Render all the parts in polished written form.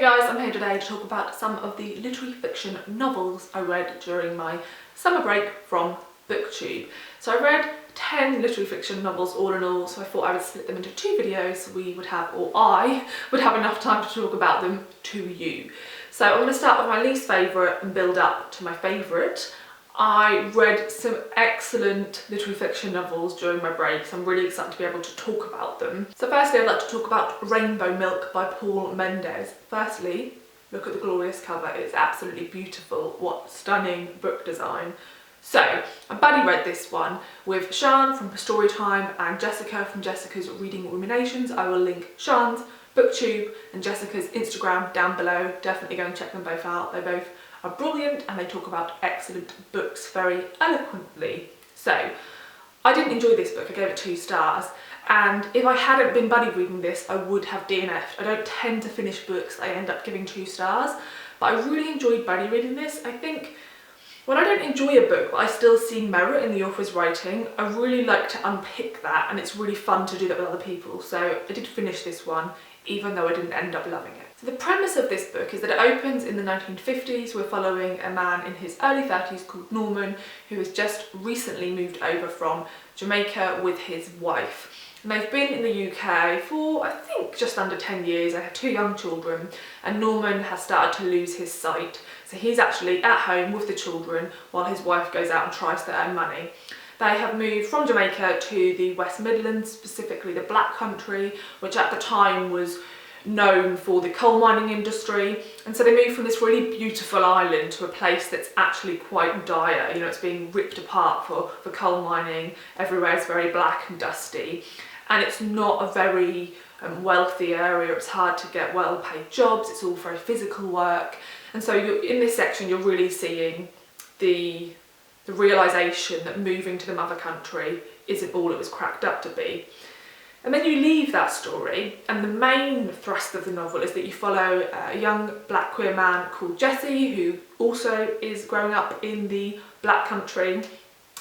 guys, I'm here today to talk about some of the literary fiction novels I read during my summer break from BookTube. So I read 10 literary fiction novels all in all, so I thought I would split them into 2 videos so we would have, or I would have enough time to talk about them to you. So I'm going to start with my least favourite and build up to my favourite. I read some excellent literary fiction novels during my break, so I'm really excited to be able to talk about them. So firstly, I'd like to talk about Rainbow Milk by Paul Mendes. Firstly, look at the glorious cover, it's absolutely beautiful. What stunning book design. So, I buddy read this one with Sian from Storytime and Jessica from Jessica's Reading Ruminations. I will link Sian's BookTube and Jessica's Instagram down below. Definitely go and check them both out. They both are brilliant and they talk about excellent books very eloquently. So, I didn't enjoy this book, I gave it 2 stars, and if I hadn't been buddy reading this I would have DNF'd. I don't tend to finish books I end up giving 2 stars, but I really enjoyed buddy reading this. I think when I don't enjoy a book but I still see merit in the author's writing, I really like to unpick that, and it's really fun to do that with other people. So I did finish this one even though I didn't end up loving it. So the premise of this book is that it opens in the 1950s. We're following a man in his early 30s called Norman, who has just recently moved over from Jamaica with his wife. And they've been in the UK for, I think, just under 10 years. They have 2 young children, and Norman has started to lose his sight. So he's actually at home with the children while his wife goes out and tries to earn money. They have moved from Jamaica to the West Midlands, specifically the Black Country, which at the time was known for the coal mining industry. And so they moved from this really beautiful island to a place that's actually quite dire. You know, it's being ripped apart for coal mining. Everywhere is very black and dusty. And it's not a very wealthy area. It's hard to get well-paid jobs. It's all very physical work. And so in this section, you're really seeing the realisation that moving to the mother country isn't all it was cracked up to be. And then you leave that story, and the main thrust of the novel is that you follow a young black queer man called Jesse, who also is growing up in the Black Country.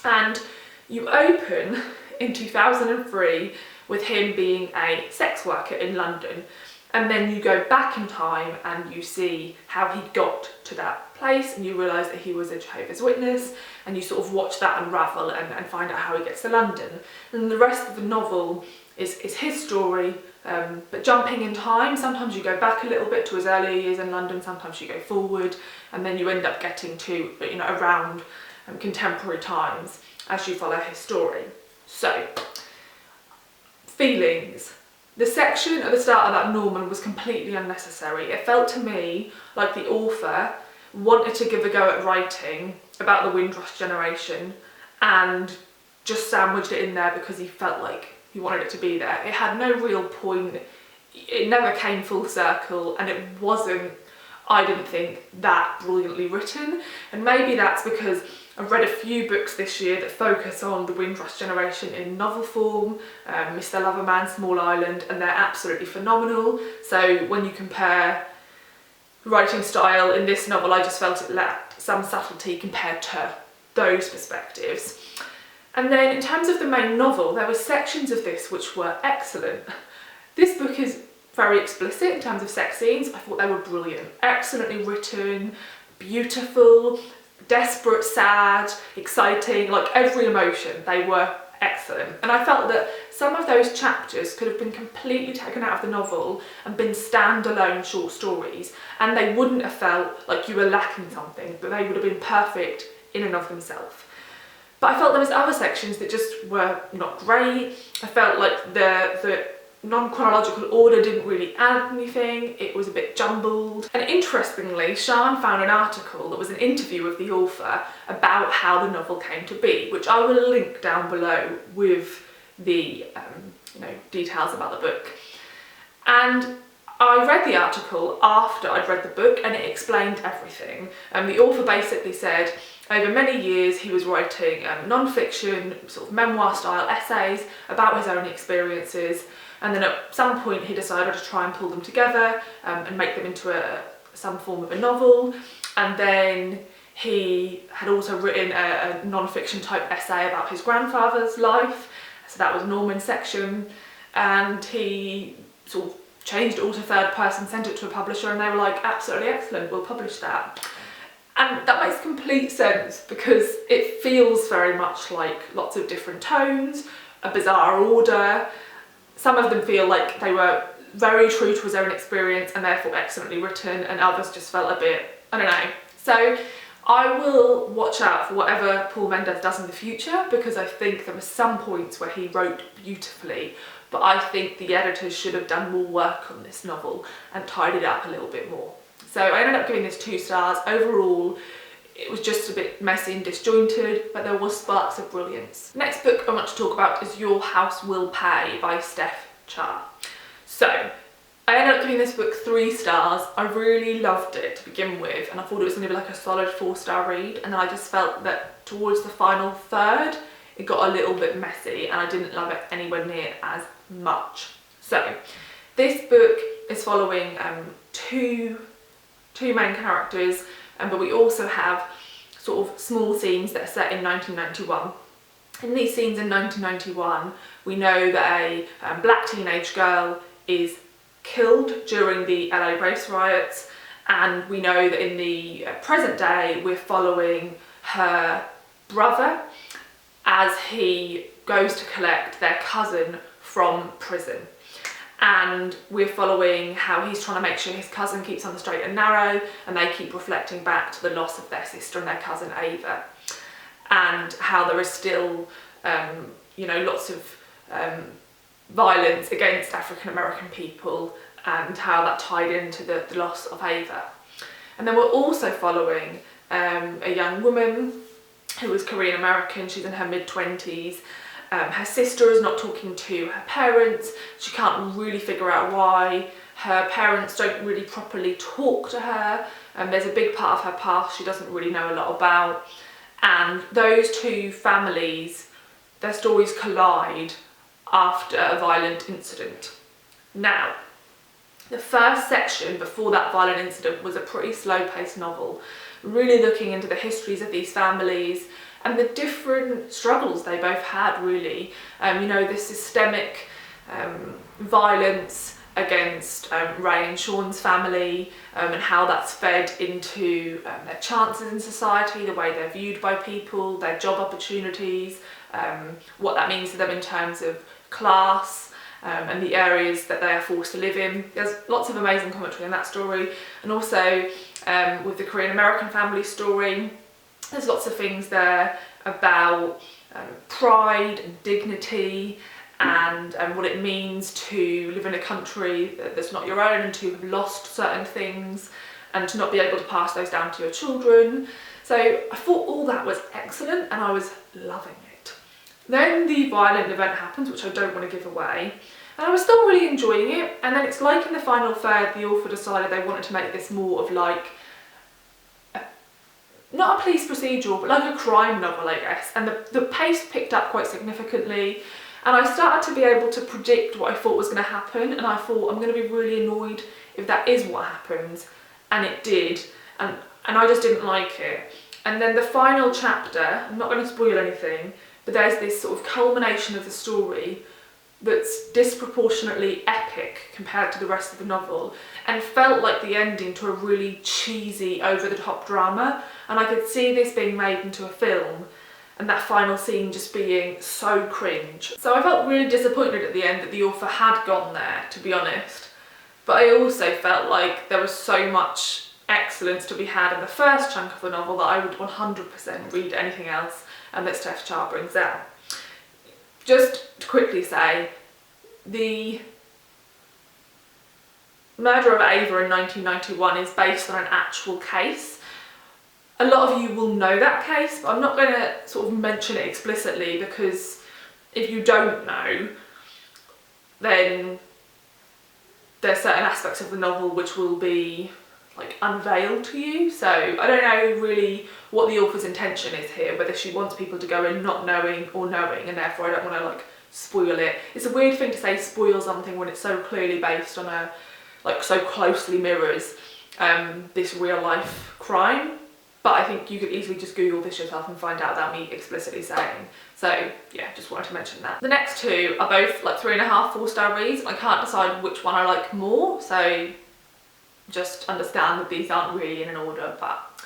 And you open in 2003 with him being a sex worker in London. And then you go back in time and you see how he got to that place, and you realise that he was a Jehovah's Witness, and you sort of watch that unravel and find out how he gets to London. And the rest of the novel is his story, but jumping in time. Sometimes you go back a little bit to his earlier years in London, sometimes you go forward, and then you end up getting to, you know, around contemporary times as you follow his story. So, feelings. The section at the start about Norman was completely unnecessary. It felt to me like the author wanted to give a go at writing about the Windrush generation and just sandwiched it in there because he felt like he wanted it to be there. It had no real point. It never came full circle, and it wasn't, I didn't think, that brilliantly written. And maybe that's because I've read a few books this year that focus on the Windrush generation in novel form, Mr. Loverman, Small Island, and they're absolutely phenomenal. So when you compare writing style in this novel, I just felt it lacked some subtlety compared to those perspectives. And then in terms of the main novel, there were sections of this which were excellent. This book is very explicit in terms of sex scenes. I thought they were brilliant, excellently written, beautiful, desperate, sad, exciting, like every emotion. They were excellent. And I felt that some of those chapters could have been completely taken out of the novel and been standalone short stories, and they wouldn't have felt like you were lacking something, but they would have been perfect in and of themselves. But I felt there was other sections that just were not great. I felt like the non-chronological order didn't really add anything. It was a bit jumbled. And interestingly, Sian found an article that was an interview with the author about how the novel came to be, which I will link down below with the details about the book. And I read the article after I'd read the book, and it explained everything. The author basically said over many years he was writing non-fiction, sort of memoir-style essays about his own experiences, and then at some point he decided to try and pull them together and make them into some form of a novel. And then he had also written a non-fiction type essay about his grandfather's life, so that was Norman's section, and he sort of changed it all to third person, sent it to a publisher, and they were like, absolutely excellent, we'll publish that. And that makes complete sense because it feels very much like lots of different tones, a bizarre order. Some of them feel like they were very true to his own experience and therefore excellently written, and others just felt a bit, I don't know. So I will watch out for whatever Paul Mendes does in the future, because I think there were some points where he wrote beautifully, but I think the editors should have done more work on this novel and tidied it up a little bit more. So I ended up giving this 2 stars. Overall, it was just a bit messy and disjointed, but there was sparks of brilliance. Next book I want to talk about is Your House Will Pay by Steph. So I ended up giving this book 3 stars. I really loved it to begin with, and I thought it was going to be like a solid 4-star read, and then I just felt that towards the final third it got a little bit messy and I didn't love it anywhere near as much. So this book is following two main characters, but we also have sort of small scenes that are set in 1991. In these scenes in 1991, we know that a black teenage girl is killed during the LA race riots, and we know that in the present day we're following her brother as he goes to collect their cousin from prison. And we're following how he's trying to make sure his cousin keeps on the straight and narrow, and they keep reflecting back to the loss of their sister and their cousin Ava, and how there is still you know, lots of violence against African American people, and how that tied into the loss of Ava. And then we're also following a young woman who is Korean American. She's in her mid-20s. Her sister is not talking to her parents. She can't really figure out why. Her parents don't really properly talk to her. There's a big part of her past she doesn't really know a lot about. And those two families, their stories collide after a violent incident. Now, the first section before that violent incident was a pretty slow-paced novel, really looking into the histories of these families and the different struggles they both had, really. You know, the systemic violence against Ray and Sean's family, and how that's fed into their chances in society, the way they're viewed by people, their job opportunities, what that means to them in terms of class, and the areas that they are forced to live in. There's lots of amazing commentary in that story, and also with the Korean American family story, there's lots of things there about pride and dignity, and what it means to live in a country that's not your own and to have lost certain things and to not be able to pass those down to your children. So I thought all that was excellent and I was loving it. Then the violent event happens, which I don't want to give away, and I was still really enjoying it. And then it's like in the final third, the author decided they wanted to make this more of like, not a police procedural, but like a crime novel, I guess. And the pace picked up quite significantly. And I started to be able to predict what I thought was going to happen, and I thought, I'm going to be really annoyed if that is what happens, and it did, and I just didn't like it. And then the final chapter, I'm not going to spoil anything, but there's this sort of culmination of the story that's disproportionately epic compared to the rest of the novel, and felt like the ending to a really cheesy, over-the-top drama, and I could see this being made into a film, and that final scene just being so cringe. So I felt really disappointed at the end that the author had gone there, to be honest. But I also felt like there was so much excellence to be had in the first chunk of the novel that I would 100% read anything else and that Steph brings out. Just to quickly say, the murder of Ava in 1991 is based on an actual case. A lot of you will know that case, but I'm not going to sort of mention it explicitly, because if you don't know, then there's certain aspects of the novel which will be like unveiled to you. So I don't know really what the author's intention is here, whether she wants people to go in not knowing or knowing, and therefore I don't want to like spoil it. It's a weird thing to say spoil something when it's so clearly based on a, like so closely mirrors this real life crime. but I think you could easily just Google this yourself and find out without me explicitly saying. So yeah, just wanted to mention that. The next two are both like 3.5, 4-star reads. I can't decide which one I like more, so just understand that these aren't really in an order. But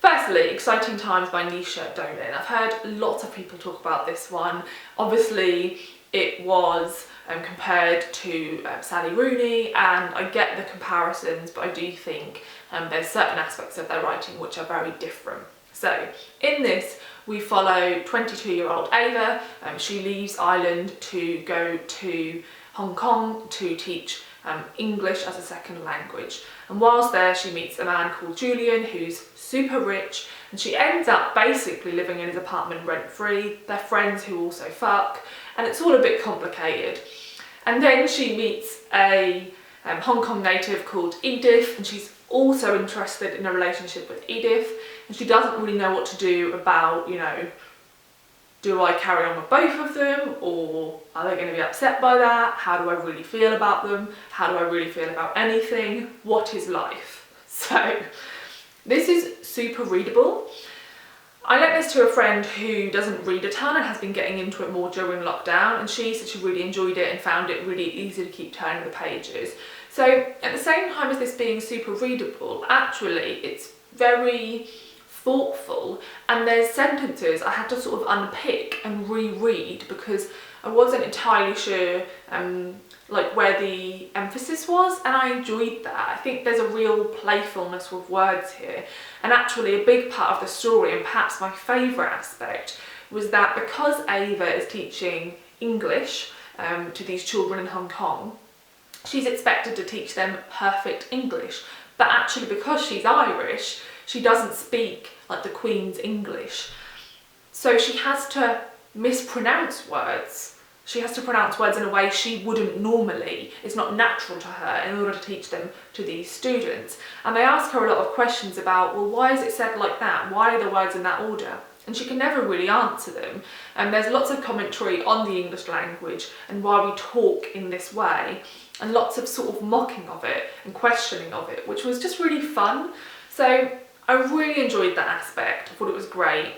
firstly, Exciting Times by Naoise Dolan. I've heard lots of people talk about this one. Obviously, it was compared to Sally Rooney, and I get the comparisons, but I do think there's certain aspects of their writing which are very different. So in this, we follow 22-year-old Ava. She leaves Ireland to go to Hong Kong to teach English as a second language. And whilst there, she meets a man called Julian who's super rich, and she ends up basically living in his apartment rent-free. They're friends who also fuck, and it's all a bit complicated. And then she meets a Hong Kong native called Edith, and she's also interested in a relationship with Edith, and she doesn't really know what to do about, you know, do I carry on with both of them, or are they going to be upset by that? How do I really feel about them? How do I really feel about anything? What is life? So this is super readable. I lent this to a friend who doesn't read a ton and has been getting into it more during lockdown, and she said she really enjoyed it and found it really easy to keep turning the pages. So at the same time as this being super readable, actually it's very thoughtful, and there's sentences I had to sort of unpick and reread because I wasn't entirely sure like where the emphasis was, and I enjoyed that. I think there's a real playfulness with words here, and actually a big part of the story, and perhaps my favourite aspect, was that because Ava is teaching English to these children in Hong Kong, she's expected to teach them perfect English, but actually because she's Irish, she doesn't speak like the Queen's English. So she has to mispronounce words. She has to pronounce words in a way she wouldn't normally. It's not natural to her in order to teach them to these students. And they ask her a lot of questions about, well, why is it said like that? Why are the words in that order? And she can never really answer them. And there's lots of commentary on the English language and why we talk in this way, and lots of sort of mocking of it and questioning of it, which was just really fun. So I really enjoyed that aspect. I thought it was great.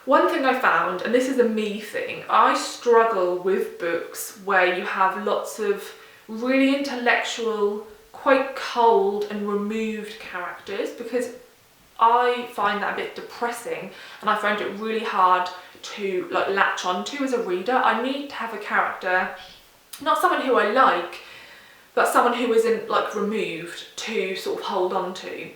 One thing I found, and this is a me thing, I struggle with books where you have lots of really intellectual, quite cold and removed characters, because I find that a bit depressing, and I find it really hard to like latch onto as a reader. I need to have a character, not someone who I like, but someone who isn't like removed to sort of hold on to.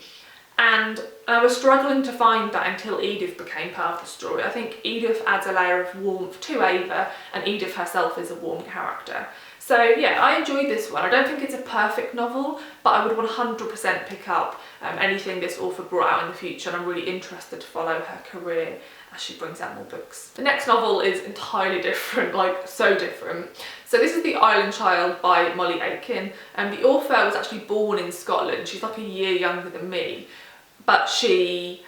And I was struggling to find that until Edith became part of the story. I think Edith adds a layer of warmth to Ava, and Edith herself is a warm character. So yeah, I enjoyed this one. I don't think it's a perfect novel, but I would 100% pick up anything this author brought out in the future, and I'm really interested to follow her career as she brings out more books. The next novel is entirely different, like so different. So this is The Island Child by Molly Aitken, and the author was actually born in Scotland. She's like a year younger than me, but she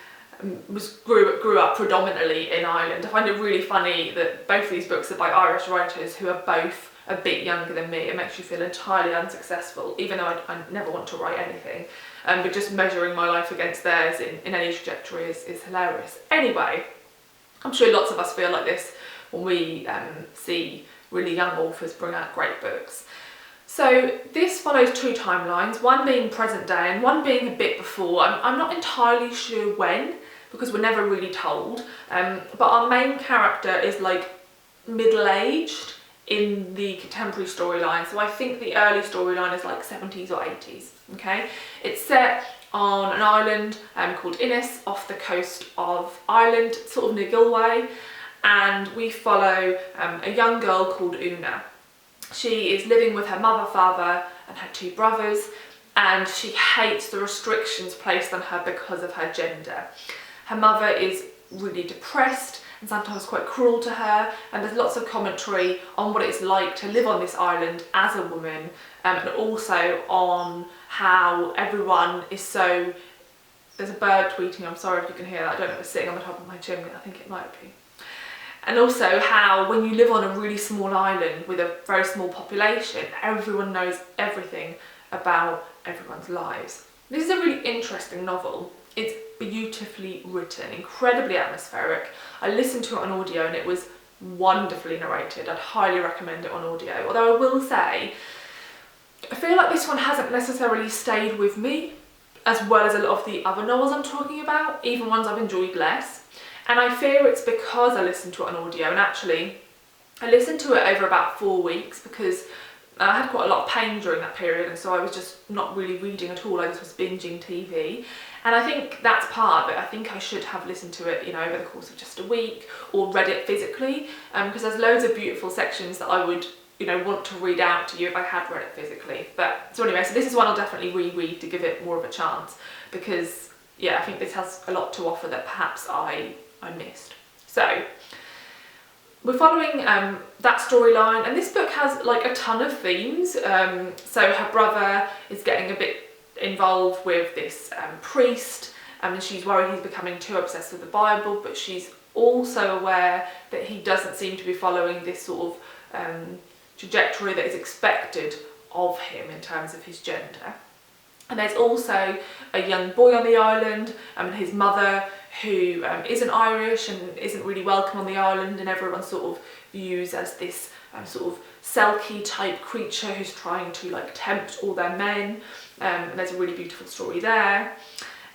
grew up predominantly in Ireland. I find it really funny that both these books are by Irish writers who are both a bit younger than me. It makes you feel entirely unsuccessful, even though I never want to write anything. But just measuring my life against theirs in any trajectory is hilarious. Anyway, I'm sure lots of us feel like this when we see really young authors bring out great books. So this follows two timelines, one being present day and one being a bit before. I'm not entirely sure when, because we're never really told, but our main character is like middle-aged in the contemporary storyline. So I think the early storyline is like 70s or 80s, okay? It's set on an island called Innis off the coast of Ireland, sort of near Galway, and we follow a young girl called Una. She is living with her mother, father and her two brothers, and she hates the restrictions placed on her because of her gender. Her mother is really depressed and sometimes quite cruel to her, and there's lots of commentary on what it's like to live on this island as a woman, and also on how everyone is so... There's a bird tweeting, I'm sorry if you can hear that, I don't know if it's sitting on the top of my chimney, I think it might be. And also how when you live on a really small island with a very small population, everyone knows everything about everyone's lives. This is a really interesting novel. It's beautifully written, incredibly atmospheric. I listened to it on audio and it was wonderfully narrated. I'd highly recommend it on audio. Although I will say, I feel like this one hasn't necessarily stayed with me as well as a lot of the other novels I'm talking about, even ones I've enjoyed less. And I fear it's because I listened to it on audio, and actually I listened to it over about 4 weeks because I had quite a lot of pain during that period, and so I was just not really reading at all. I just was binging TV. And I think that's part of it. I think I should have listened to it, you know, over the course of just a week, or read it physically, because there's loads of beautiful sections that I would, you know, want to read out to you if I had read it physically. But so anyway, so this is one I'll definitely reread to give it more of a chance, because yeah, I think this has a lot to offer that perhaps I missed. So we're following that storyline, and this book has like a ton of themes. So her brother is getting a bit involved with this priest, and she's worried he's becoming too obsessed with the Bible, but she's also aware that he doesn't seem to be following this sort of trajectory that is expected of him in terms of his gender. And there's also a young boy on the island, and his mother, who isn't Irish and isn't really welcome on the island, and everyone sort of views as this sort of selkie type creature who's trying to like tempt all their men, and there's a really beautiful story there.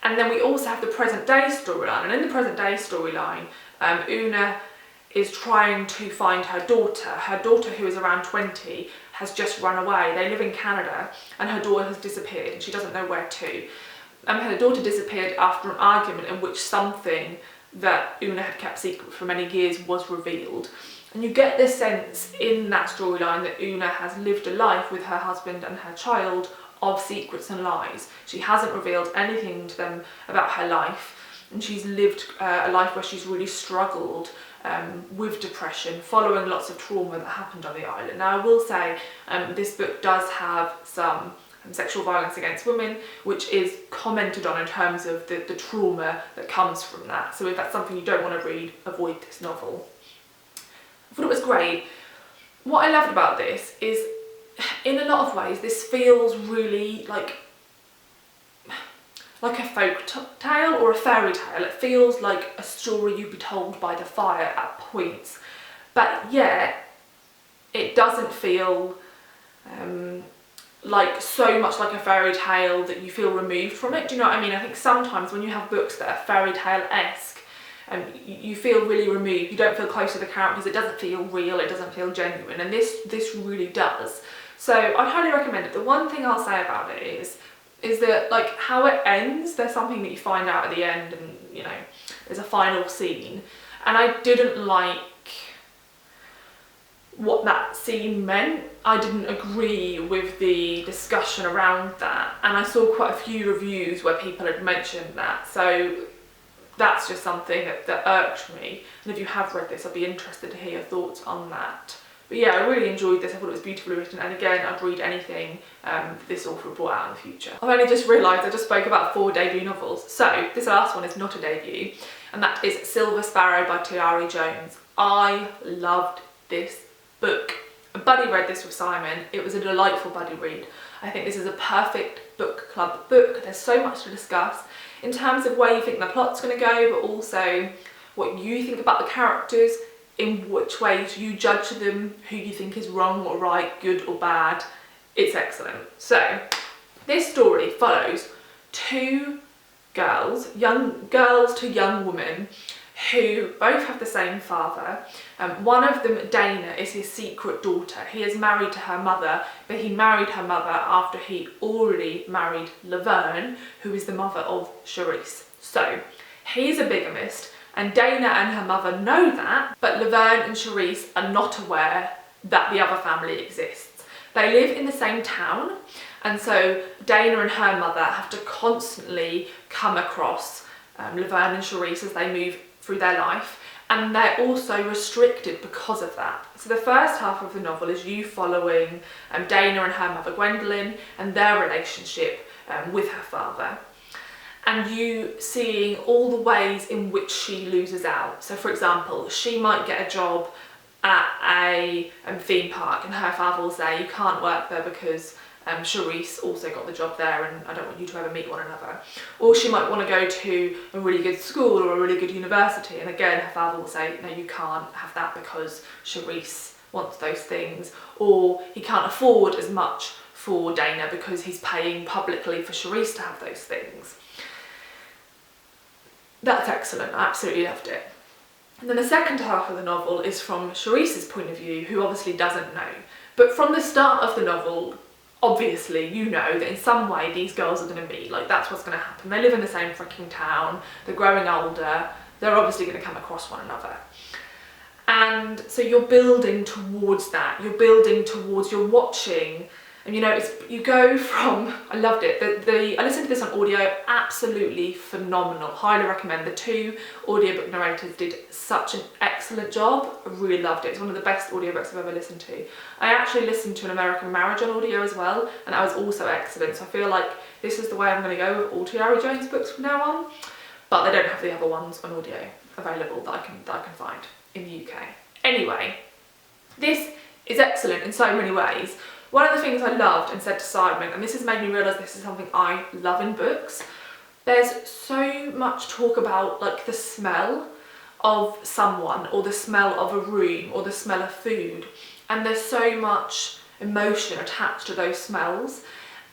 And then we also have the present day storyline, and in the present day storyline, Una is trying to find her daughter. Her daughter, who is around 20, has just run away. They live in Canada, and her daughter has disappeared and she doesn't know where to. Her daughter disappeared after an argument in which something that Una had kept secret for many years was revealed. And you get this sense in that storyline that Una has lived a life with her husband and her child of secrets and lies. She hasn't revealed anything to them about her life, and she's lived a life where she's really struggled with depression, following lots of trauma that happened on the island. Now I will say this book does have some sexual violence against women, which is commented on in terms of the trauma that comes from that. So if that's something you don't want to read, avoid this novel. I thought it was great. What I loved about this is, in a lot of ways, this feels really like a folk tale or a fairy tale. It feels like a story you'd be told by the fire at points, but yet it doesn't feel like so much like a fairy tale that you feel removed from it. Do you know what I mean? I think sometimes when you have books that are fairy tale-esque, you feel really removed. You don't feel close to the characters. It doesn't feel real. It doesn't feel genuine, and this really does. So I'd highly recommend it. The one thing I'll say about it is that, like, how it ends, there's something that you find out at the end, and you know, there's a final scene, and I didn't like what that scene meant. I didn't agree with the discussion around that, and I saw quite a few reviews where people had mentioned that, so that's just something that irked me. And if you have read this, I'd be interested to hear your thoughts on that. But yeah, I really enjoyed this. I thought it was beautifully written, and again, I'd read anything this author brought out in the future. I've only just realised I just spoke about 4 debut novels, so this last one is not a debut, and that is Silver Sparrow by Tayari Jones. I loved this book. Buddy read this with Simon. It was a delightful buddy read. I think this is a perfect book club book. There's so much to discuss in terms of where you think the plot's going to go, but also what you think about the characters, in which ways you judge them, who you think is wrong or right, good or bad. It's excellent. So this story follows 2 girls, young girls to young women, who both have the same father. One of them, Dana, is his secret daughter. He is married to her mother, but he married her mother after he already married Laverne, who is the mother of Charisse. So he's a bigamist, and Dana and her mother know that, but Laverne and Charisse are not aware that the other family exists. They live in the same town, and so Dana and her mother have to constantly come across Laverne and Charisse as they move through their life, and they're also restricted because of that. So the first half of the novel is you following Dana and her mother Gwendolyn and their relationship with her father, and you seeing all the ways in which she loses out. So for example, she might get a job at a theme park, and her father will say you can't work there because Charisse also got the job there, and I don't want you to ever meet one another. Or she might want to go to a really good school or a really good university, and again her father will say, no, you can't have that because Charisse wants those things. Or he can't afford as much for Dana because he's paying publicly for Charisse to have those things. That's excellent, I absolutely loved it. And then the second half of the novel is from Charisse's point of view, who obviously doesn't know. But from the start of the novel, obviously you know that in some way these girls are going to meet, like that's what's going to happen. They live in the same freaking town, they're growing older, they're obviously going to come across one another. And so you're building towards that, you're watching, and you know, you go from, I loved it, I listened to this on audio, absolutely phenomenal, highly recommend. The two audiobook narrators did such an excellent job, I really loved it. It's one of the best audiobooks I've ever listened to. I actually listened to An American Marriage on audio as well, and that was also excellent, so I feel like this is the way I'm going to go with all Tayari Jones books from now on, but they don't have the other ones on audio available that I can find in the UK. Anyway, this is excellent in so many ways. One of the things I loved and said to Simon, and this has made me realise this is something I love in books, there's so much talk about like the smell of someone, or the smell of a room, or the smell of food, and there's so much emotion attached to those smells,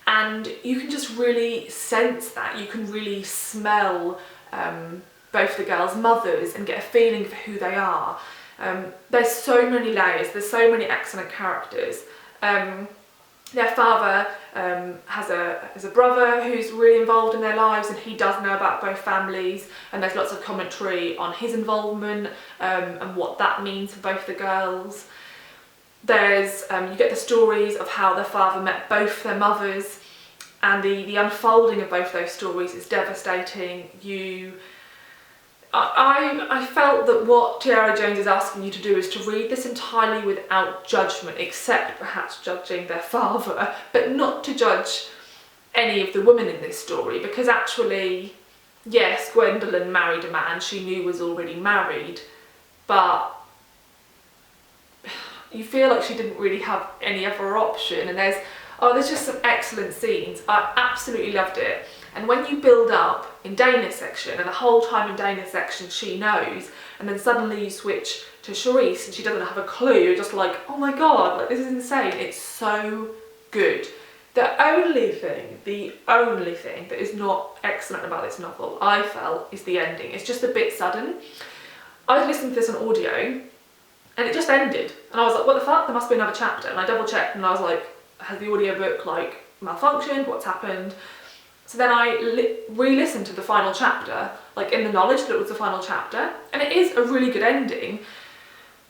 and you can just really sense that, you can really smell both the girls' mothers and get a feeling for who they are. There's so many layers, there's so many excellent characters. Their father has a brother who's really involved in their lives, and he does know about both families, and there's lots of commentary on his involvement and what that means for both the girls. There's you get the stories of how their father met both their mothers, and the unfolding of both those stories is devastating. I felt that what Tayari Jones is asking you to do is to read this entirely without judgment, except perhaps judging their father, but not to judge any of the women in this story, because actually, yes, Gwendolyn married a man she knew was already married, but you feel like she didn't really have any other option, and there's just some excellent scenes. I absolutely loved it. And when you build up in Dana's section, and the whole time in Dana's section she knows, and then suddenly you switch to Charisse and she doesn't have a clue, you're just like, oh my god, like this is insane. It's so good. The only thing that is not excellent about this novel, I felt, is the ending. It's just a bit sudden. I was listening to this on audio and it just ended. And I was like, what the fuck? There must be another chapter. And I double checked and I was like, has the audiobook like malfunctioned? What's happened? So then I re-listened to the final chapter, like in the knowledge that it was the final chapter, and it is a really good ending,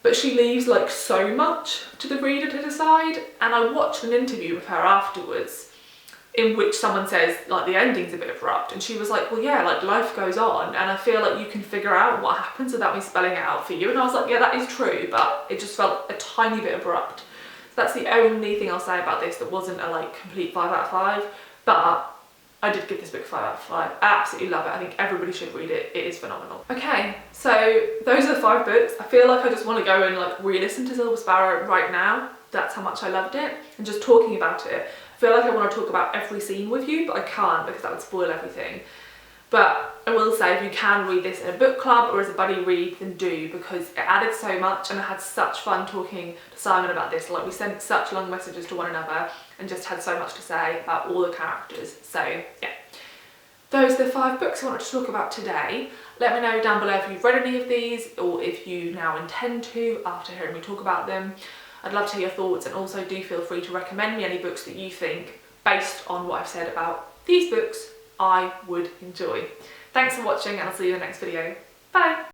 but she leaves like so much to the reader to decide. And I watched an interview with her afterwards in which someone says like the ending's a bit abrupt, and she was like, well yeah, like life goes on and I feel like you can figure out what happens without me spelling it out for you. And I was like, yeah, that is true, but it just felt a tiny bit abrupt. So that's the only thing I'll say about this that wasn't a like complete 5 out of 5, but I did give this book 5 out of 5. I absolutely love it. I think everybody should read it. It is phenomenal. Okay, so those are the 5 books. I feel like I just want to go and like re-listen to Silver Sparrow right now. That's how much I loved it. And just talking about it, I feel like I want to talk about every scene with you, but I can't because that would spoil everything. But I will say, if you can read this in a book club or as a buddy read, then do, because it added so much, and I had such fun talking to Simon about this. Like, we sent such long messages to one another and just had so much to say about all the characters. So yeah, those are the 5 books I wanted to talk about today. Let me know down below if you've read any of these, or if you now intend to after hearing me talk about them. I'd love to hear your thoughts, and also do feel free to recommend me any books that you think, based on what I've said about these books, I would enjoy. Thanks for watching, and I'll see you in the next video. Bye!